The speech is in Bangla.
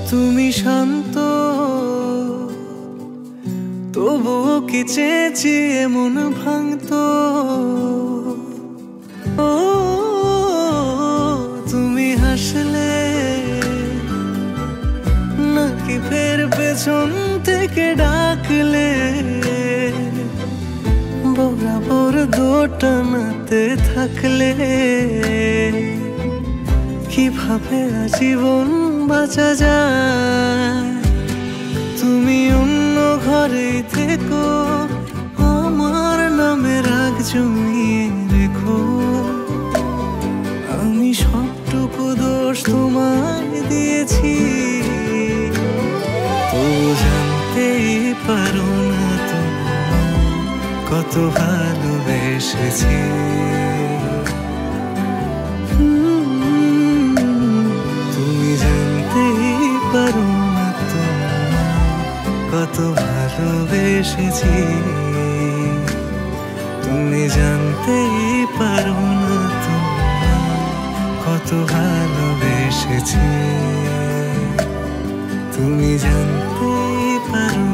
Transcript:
তুমি শান্ত, তবুও কি চেয়েছি মন ভাঙতো। ও তুমি হাসলে নাকি ফের পেছন থেকে ডাকলে, বরাবর দোটানাতে থাকলে কিভাবে আজীবন বাঁচা যায়। তুমি অন্য ঘরে থেকো, আমার নামে রাগ জমিয়ে রেখো। আমি সবটুকু দোষ তোমায় দিয়েছি, তো জানতেই পারো না তুমি কত ভালোবেসেছি। তুমি জানতেই পারো না তুমি কত ভালোবেসেছি। তুমি জানতেই পারো না তুমি কত ভালোবেসেছি। তুমি জানতেই পারো